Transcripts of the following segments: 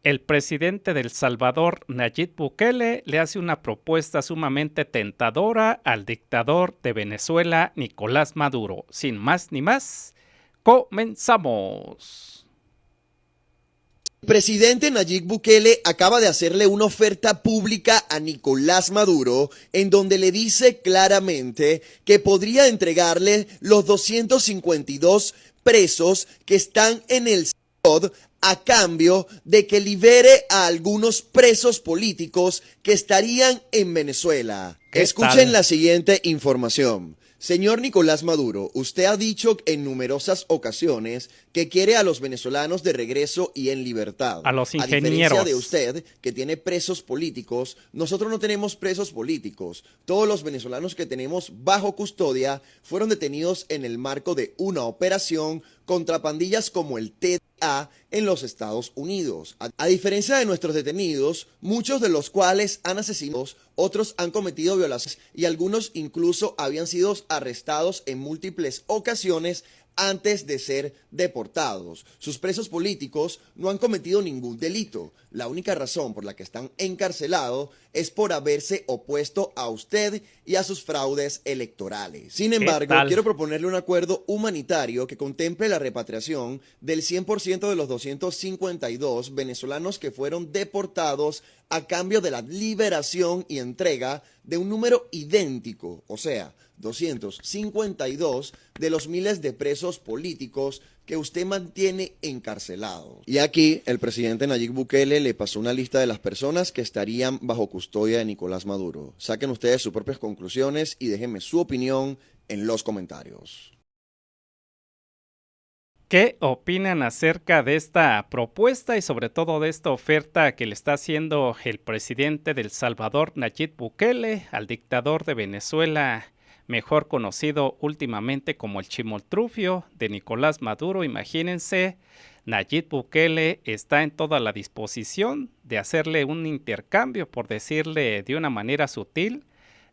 El presidente de El Salvador, Nayib Bukele, le hace una propuesta sumamente tentadora al dictador de Venezuela, Nicolás Maduro. Sin más ni más, comenzamos. El presidente Nayib Bukele acaba de hacerle una oferta pública a Nicolás Maduro en donde le dice claramente que podría entregarle los 252 presos que están en el SIDOD a cambio de que libere a algunos presos políticos que estarían en Venezuela. ¿Qué Escuchen tal? la siguiente información. Señor Nicolás Maduro, usted ha dicho en numerosas ocasiones que quiere a los venezolanos de regreso y en libertad. A los A diferencia de ingenieros. usted, que tiene presos políticos, nosotros no tenemos presos políticos. Todos los venezolanos que tenemos bajo custodia fueron detenidos en el marco de una operación contra pandillas como el TDA en los Estados Unidos. A diferencia de nuestros detenidos, muchos de los cuales han asesinado, otros han cometido violaciones y algunos incluso habían sido arrestados en múltiples ocasiones antes de ser deportados. Sus presos políticos no han cometido ningún delito. La única razón por la que están encarcelados es por haberse opuesto a usted y a sus fraudes electorales. Sin ¿Qué embargo, tal? quiero proponerle un acuerdo humanitario que contemple la repatriación del 100% de los 252 venezolanos que fueron deportados a cambio de la liberación y entrega de un número idéntico, o sea, 252 de los miles de presos políticos que usted mantiene encarcelados. Y aquí el presidente Nayib Bukele le pasó una lista de las personas que estarían bajo custodia de Nicolás Maduro. Saquen ustedes sus propias conclusiones y déjenme su opinión en los comentarios. ¿Qué opinan acerca de esta propuesta y sobre todo de esta oferta que le está haciendo el presidente de El Salvador, Nayib Bukele, al dictador de Venezuela, mejor conocido últimamente como el Chimoltrufio de Nicolás Maduro? Imagínense, Nayib Bukele está en toda la disposición de hacerle un intercambio, por decirle de una manera sutil,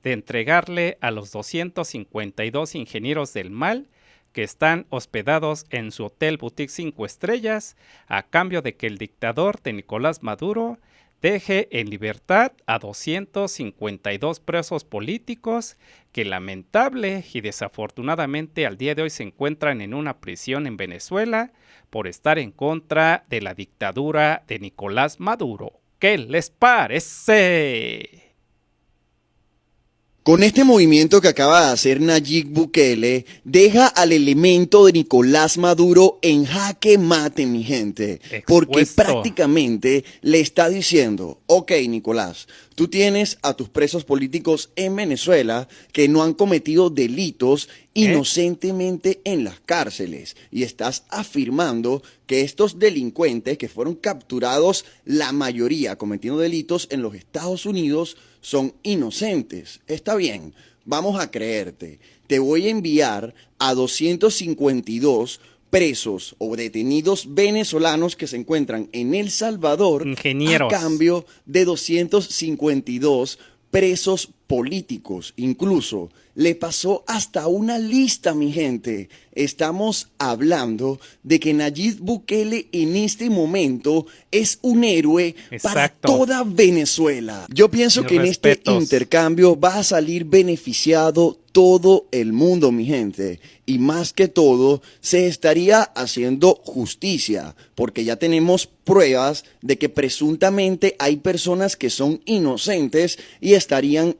de entregarle a los 252 ingenieros del mal que están hospedados en su hotel boutique 5 estrellas a cambio de que el dictador de Nicolás Maduro deje en libertad a 252 presos políticos que lamentable y desafortunadamente al día de hoy se encuentran en una prisión en Venezuela por estar en contra de la dictadura de Nicolás Maduro. ¿Qué les parece? Con este movimiento que acaba de hacer Nayib Bukele, deja al elemento de Nicolás Maduro en jaque mate, mi gente, porque Expuesto. prácticamente le está diciendo, ok, Nicolás, tú tienes a tus presos políticos en Venezuela que no han cometido delitos ¿Eh? inocentemente en las cárceles y estás afirmando que estos delincuentes que fueron capturados, la mayoría cometiendo delitos en los Estados Unidos, son inocentes. Está bien, vamos a creerte. Te voy a enviar a 252 presos o detenidos venezolanos que se encuentran en El Salvador a Ingenieros. cambio de 252 presos políticos. Incluso le pasó hasta una lista, mi gente. Estamos hablando de que Nayib Bukele en este momento es un héroe para Exacto. toda Venezuela. Yo pienso Mis que en este respetos. intercambio va a salir beneficiado todo el mundo, mi gente. Y más que todo, se estaría haciendo justicia, porque ya tenemos pruebas de que presuntamente hay personas que son inocentes y estarían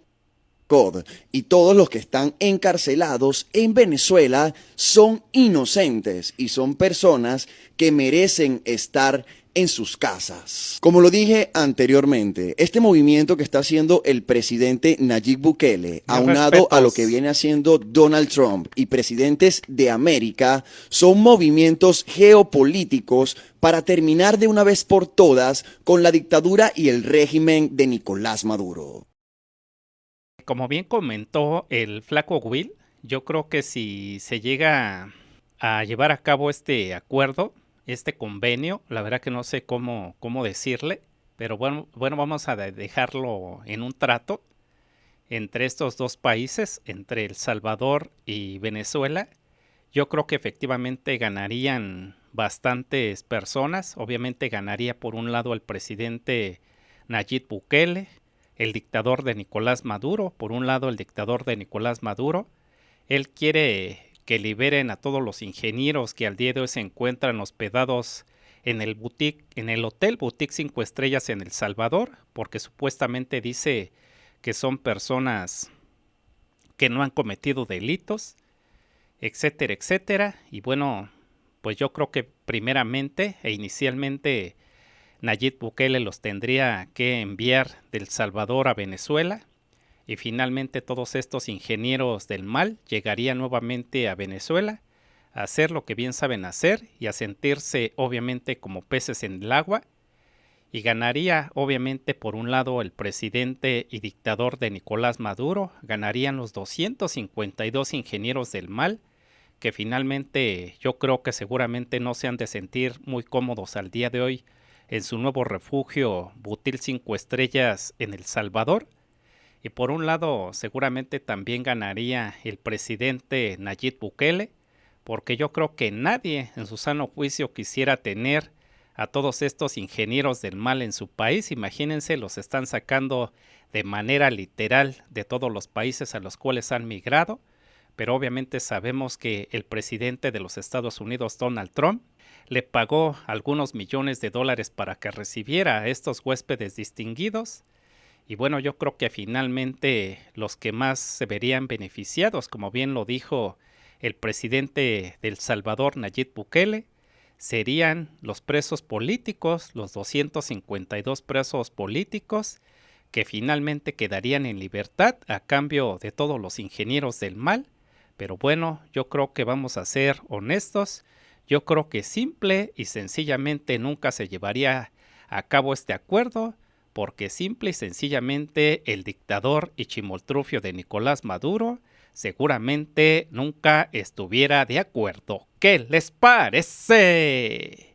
COD, y todos los que están encarcelados en Venezuela son inocentes y son personas que merecen estar en sus casas. Como lo dije anteriormente, este movimiento que está haciendo el presidente Nayib Bukele, Mis aunado a lo que respetos. viene haciendo Donald Trump y presidentes de América, son movimientos geopolíticos para terminar de una vez por todas con la dictadura y el régimen de Nicolás Maduro. Como bien comentó el flaco Will, yo creo que si se llega a llevar a cabo este acuerdo, este convenio, la verdad que no sé cómo decirle, pero bueno, vamos a dejarlo en un trato entre estos dos países, entre El Salvador y Venezuela. Yo creo que efectivamente ganarían bastantes personas. Obviamente ganaría por un lado el presidente Nayib Bukele, el dictador de Nicolás Maduro. Por un lado el dictador de Nicolás Maduro. Él quiere que liberen a todos los ingenieros que al día de hoy se encuentran hospedados en el Hotel Boutique 5 Estrellas en El Salvador, porque supuestamente dice que son personas que no han cometido delitos, etcétera, etcétera. Y bueno, pues yo creo que primeramente e inicialmente Nayib Bukele los tendría que enviar de El Salvador a Venezuela, y finalmente todos estos ingenieros del mal llegarían nuevamente a Venezuela a hacer lo que bien saben hacer y a sentirse obviamente como peces en el agua, y ganaría obviamente por un lado el presidente y dictador de Nicolás Maduro. Ganarían los 252 ingenieros del mal, que finalmente yo creo que seguramente no se han de sentir muy cómodos al día de hoy en su nuevo refugio Boutique 5 Estrellas en El Salvador. Y por un lado seguramente también ganaría el presidente Nayib Bukele, porque yo creo que nadie en su sano juicio quisiera tener a todos estos ingenieros del mal en su país. Imagínense, los están sacando de manera literal de todos los países a los cuales han migrado, pero obviamente sabemos que el presidente de los Estados Unidos, Donald Trump, le pagó algunos millones de dólares para que recibiera a estos huéspedes distinguidos. Y bueno, yo creo que finalmente los que más se verían beneficiados, como bien lo dijo el presidente de El Salvador, Nayib Bukele, serían los presos políticos, los 252 presos políticos, que finalmente quedarían en libertad a cambio de todos los ingenieros del mal. Pero bueno, yo creo que vamos a ser honestos. Yo creo que simple y sencillamente nunca se llevaría a cabo este acuerdo, porque simple y sencillamente el dictador y chimoltrufio de Nicolás Maduro seguramente nunca estuviera de acuerdo. ¿Qué les parece?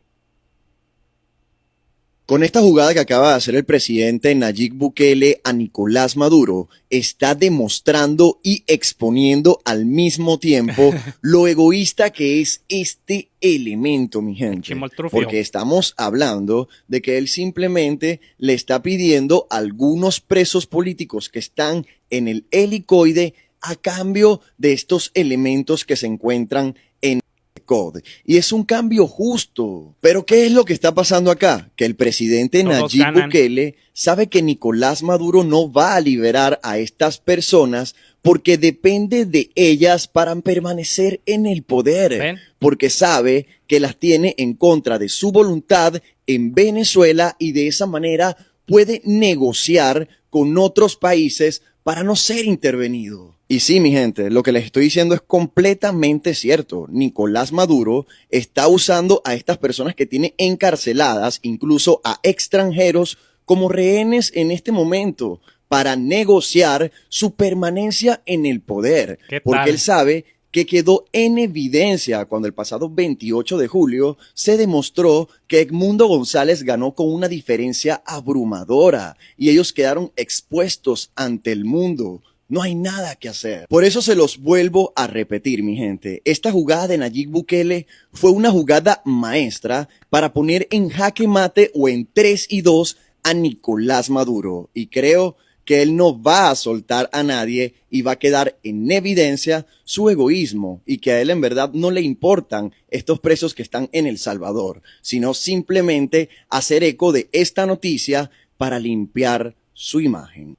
Con esta jugada que acaba de hacer el presidente Nayib Bukele a Nicolás Maduro, está demostrando y exponiendo al mismo tiempo lo egoísta que es este elemento, mi gente. Chimoltrufio. Porque estamos hablando de que él simplemente le está pidiendo a algunos presos políticos que están en el helicoide a cambio de estos elementos que se encuentran en Code. Y es un cambio justo. Pero ¿qué es lo que está pasando acá? Que el presidente Todos Nayib ganan. Bukele sabe que Nicolás Maduro no va a liberar a estas personas porque depende de ellas para permanecer en el poder. ¿Ven? Porque sabe que las tiene en contra de su voluntad en Venezuela y de esa manera puede negociar con otros países para no ser intervenido. Y sí, mi gente, lo que les estoy diciendo es completamente cierto. Nicolás Maduro está usando a estas personas que tiene encarceladas, incluso a extranjeros, como rehenes en este momento para negociar su permanencia en el poder. ¿Qué Porque tal? él sabe que quedó en evidencia cuando el pasado 28 de julio se demostró que Edmundo González ganó con una diferencia abrumadora y ellos quedaron expuestos ante el mundo. No hay nada que hacer. Por eso se los vuelvo a repetir, mi gente. Esta jugada de Nayib Bukele fue una jugada maestra para poner en jaque mate o en 3-2 a Nicolás Maduro. Y creo que él no va a soltar a nadie y va a quedar en evidencia su egoísmo y que a él en verdad no le importan estos presos que están en El Salvador, sino simplemente hacer eco de esta noticia para limpiar su imagen.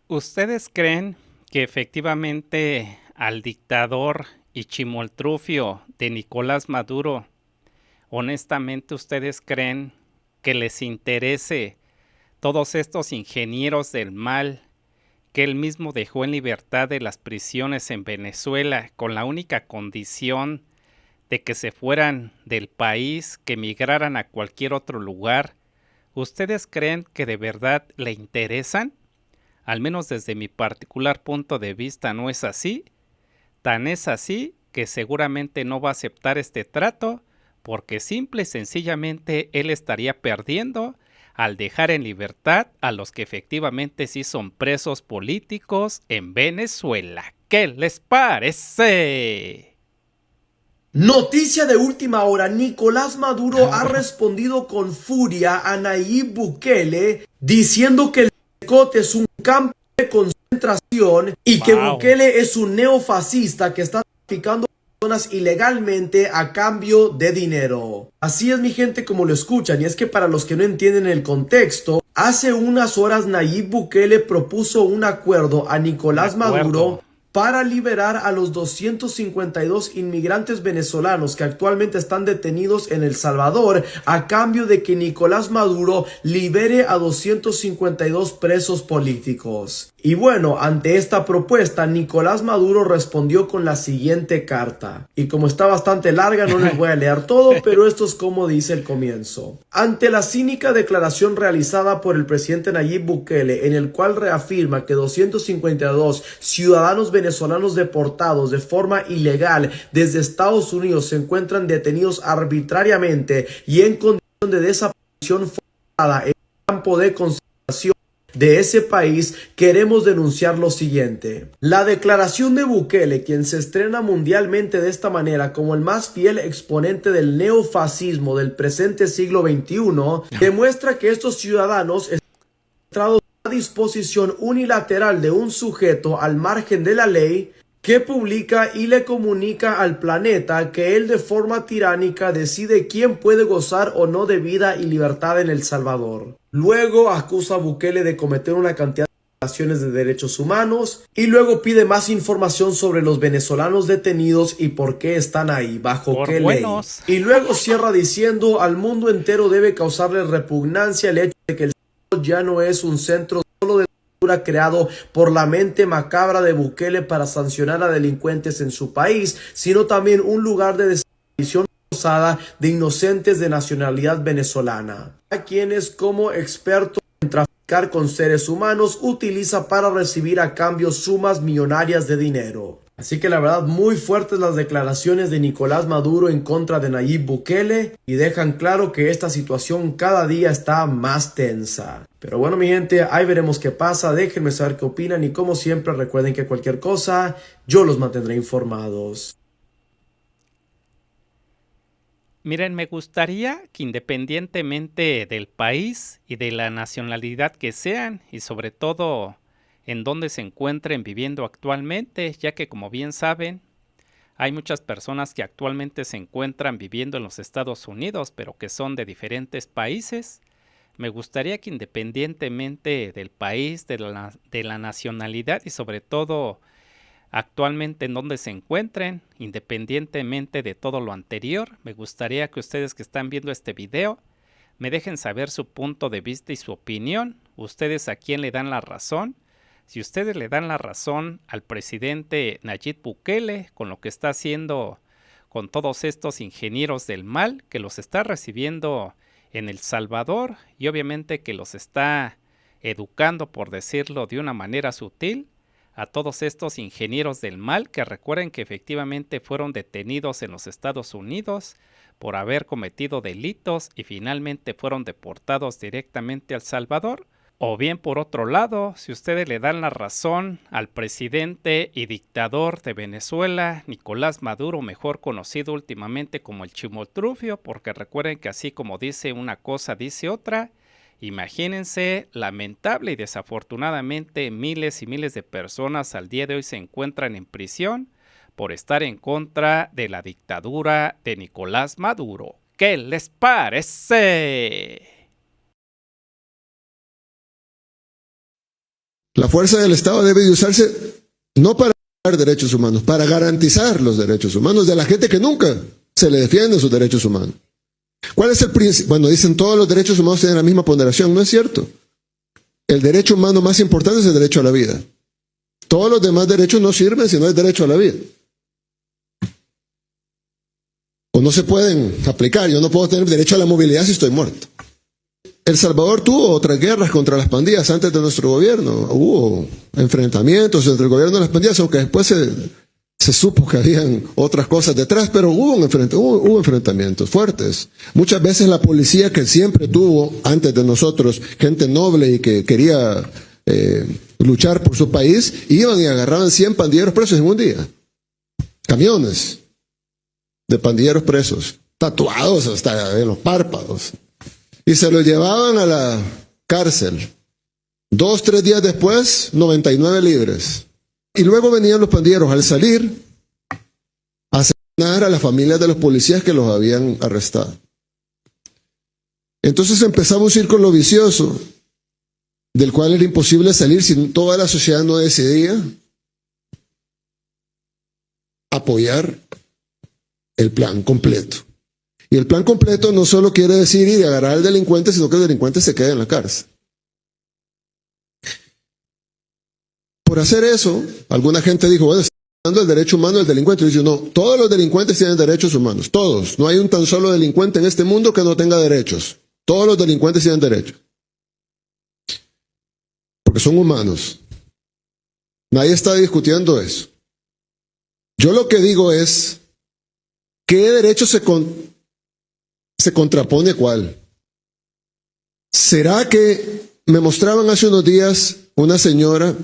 ¿Ustedes creen que efectivamente al dictador y chimoltrufio de Nicolás Maduro, honestamente ustedes creen que les interese todos estos ingenieros del mal que él mismo dejó en libertad de las prisiones en Venezuela con la única condición de que se fueran del país, que migraran a cualquier otro lugar? ¿Ustedes creen que de verdad le interesan? Al menos desde mi particular punto de vista no es así. Tan es así que seguramente no va a aceptar este trato, porque simple y sencillamente él estaría perdiendo al dejar en libertad a los que efectivamente sí son presos políticos en Venezuela. ¿Qué les parece? Noticia de última hora, Nicolás Maduro ha respondido con furia a Nayib Bukele diciendo que el Cote es un campo de concentración y que Bukele es un neofascista que está traficando personas ilegalmente a cambio de dinero. Así es, mi gente, como lo escuchan, y es que para los que no entienden el contexto, hace unas horas Nayib Bukele propuso un acuerdo a Nicolás Maduro para liberar a los 252 inmigrantes venezolanos que actualmente están detenidos en El Salvador a cambio de que Nicolás Maduro libere a 252 presos políticos. Y bueno, ante esta propuesta, Nicolás Maduro respondió con la siguiente carta. Y como está bastante larga, no les voy a leer todo, pero esto es como dice el comienzo. Ante la cínica declaración realizada por el presidente Nayib Bukele, en el cual reafirma que 252 ciudadanos venezolanos deportados de forma ilegal desde Estados Unidos se encuentran detenidos arbitrariamente y en condición de desaparición forzada en el campo de concentración de ese país, queremos denunciar lo siguiente. La declaración de Bukele, quien se estrena mundialmente de esta manera como el más fiel exponente del neofascismo del presente siglo XXI, demuestra que estos ciudadanos están centrados a disposición unilateral de un sujeto al margen de la ley que publica y le comunica al planeta que él de forma tiránica decide quién puede gozar o no de vida y libertad en El Salvador. Luego acusa a Bukele de cometer una cantidad de violaciones de derechos humanos y luego pide más información sobre los venezolanos detenidos y por qué están ahí, bajo qué ley. Y luego cierra diciendo: al mundo entero debe causarle repugnancia el hecho de que El Salvador ya no es un centro solo de creado por la mente macabra de Bukele para sancionar a delincuentes en su país, sino también un lugar de desaparición forzada de inocentes de nacionalidad venezolana, a quienes como experto en traficar con seres humanos utiliza para recibir a cambio sumas millonarias de dinero. Así que la verdad, muy fuertes las declaraciones de Nicolás Maduro en contra de Nayib Bukele y dejan claro que esta situación cada día está más tensa. Pero bueno, mi gente, ahí veremos qué pasa. Déjenme saber qué opinan y como siempre recuerden que cualquier cosa yo los mantendré informados. Miren, me gustaría que independientemente del país y de la nacionalidad que sean y sobre todo en donde se encuentren viviendo actualmente, ya que como bien saben, hay muchas personas que actualmente se encuentran viviendo en los Estados Unidos, pero que son de diferentes países. Me gustaría que independientemente del país, de la nacionalidad y sobre todo actualmente en donde se encuentren, independientemente de todo lo anterior, me gustaría que ustedes que están viendo este video me dejen saber su punto de vista y su opinión. ¿Ustedes a quién le dan la razón? Si ustedes le dan la razón al presidente Nayib Bukele con lo que está haciendo con todos estos ingenieros del mal que los está recibiendo en El Salvador y obviamente que los está educando, por decirlo de una manera sutil, a todos estos ingenieros del mal que recuerden que efectivamente fueron detenidos en los Estados Unidos por haber cometido delitos y finalmente fueron deportados directamente a El Salvador. O bien por otro lado, si ustedes le dan la razón al presidente y dictador de Venezuela, Nicolás Maduro, mejor conocido últimamente como el Chimotrufio, porque recuerden que así como dice una cosa, dice otra. Imagínense, lamentable y desafortunadamente miles y miles de personas al día de hoy se encuentran en prisión por estar en contra de la dictadura de Nicolás Maduro. ¿Qué les parece? La fuerza del Estado debe de usarse no para derechos humanos, para garantizar los derechos humanos de la gente que nunca se le defienden sus derechos humanos. ¿Cuál es el principio? Bueno, dicen todos los derechos humanos tienen la misma ponderación. No es cierto. El derecho humano más importante es el derecho a la vida. Todos los demás derechos no sirven si no hay derecho a la vida. O no se pueden aplicar. Yo no puedo tener derecho a la movilidad si estoy muerto. El Salvador tuvo otras guerras contra las pandillas antes de nuestro gobierno. Hubo enfrentamientos entre el gobierno y las pandillas, aunque después se supo que habían otras cosas detrás, pero hubo enfrentamientos fuertes. Muchas veces la policía, que siempre tuvo, antes de nosotros, gente noble y que quería luchar por su país, iban y agarraban 100 pandilleros presos en un día. Camiones. de pandilleros presos, tatuados hasta en los párpados. Y se los llevaban a la cárcel. 2, 3 días después, 99 libres. Y luego venían los pandilleros al salir a asesinar a las familias de los policías que los habían arrestado. Entonces empezaba un círculo vicioso del cual era imposible salir si toda la sociedad no decidía apoyar el plan completo. Y el plan completo no solo quiere decir ir a agarrar al delincuente, sino que el delincuente se quede en la cárcel. Por hacer eso, alguna gente dijo, bueno, está dando el derecho humano del delincuente. Y dice, no, todos los delincuentes tienen derechos humanos, todos. No hay un tan solo delincuente en este mundo que no tenga derechos. Todos los delincuentes tienen derechos. Porque son humanos. Nadie está discutiendo eso. Yo lo que digo es, ¿qué derecho se contrapone cuál? ¿Será que me mostraban hace unos días una señora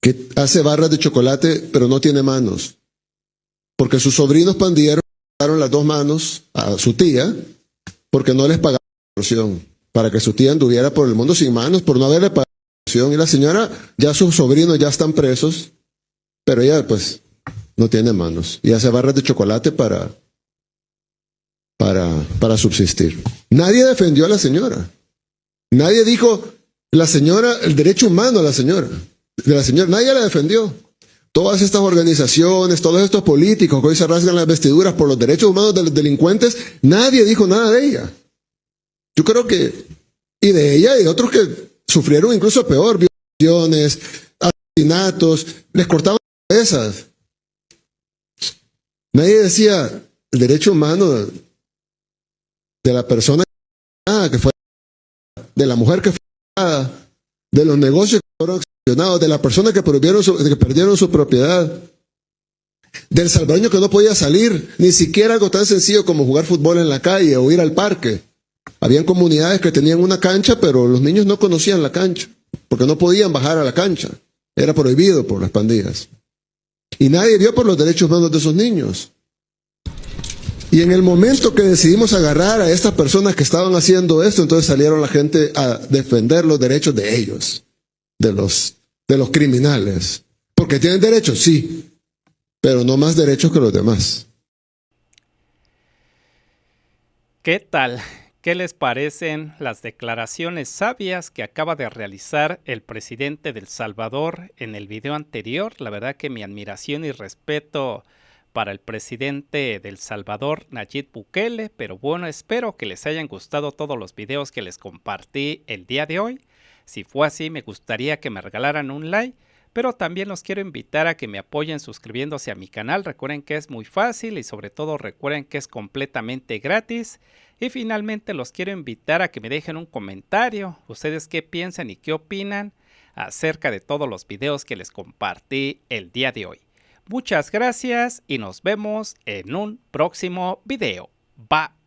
que hace barras de chocolate pero no tiene manos? Porque sus sobrinos pandilleros le dieron las 2 manos a su tía porque no les pagaban la porción, para que su tía anduviera por el mundo sin manos por no haberle pagado la porción. Y la señora, ya sus sobrinos ya están presos, pero ella pues no tiene manos y hace barras de chocolate para subsistir. Nadie defendió a la señora. Nadie dijo, la señora, el derecho humano a la señora. Nadie la defendió. Todas estas organizaciones, todos estos políticos que hoy se rasgan las vestiduras por los derechos humanos de los delincuentes, nadie dijo nada de ella. Yo creo que, y de ella y de otros que sufrieron incluso peor, violaciones, asesinatos, les cortaban las cabezas. Nadie decía el derecho humano de la persona que fue, de la mujer que fue, de los negocios que fueron accionados, de la persona que perdieron su propiedad, del salvadoreño que no podía salir, ni siquiera algo tan sencillo como jugar fútbol en la calle o ir al parque. Habían comunidades que tenían una cancha, pero los niños no conocían la cancha, porque no podían bajar a la cancha. Era prohibido por las pandillas. Y nadie vio por los derechos humanos de esos niños. Y en el momento que decidimos agarrar a estas personas que estaban haciendo esto, entonces salieron la gente a defender los derechos de ellos, de los criminales. Porque tienen derechos, sí, pero no más derechos que los demás. ¿Qué tal? ¿Qué les parecen las declaraciones sabias que acaba de realizar el presidente de El Salvador en el video anterior? La verdad que mi admiración y respeto para el presidente de El Salvador, Nayib Bukele, pero bueno, espero que les hayan gustado todos los videos que les compartí el día de hoy. Si fue así, me gustaría que me regalaran un like, pero también los quiero invitar a que me apoyen suscribiéndose a mi canal. Recuerden que es muy fácil y sobre todo recuerden que es completamente gratis. Y finalmente los quiero invitar a que me dejen un comentario. ¿Ustedes qué piensan y qué opinan acerca de todos los videos que les compartí el día de hoy? Muchas gracias y nos vemos en un próximo video. Bye.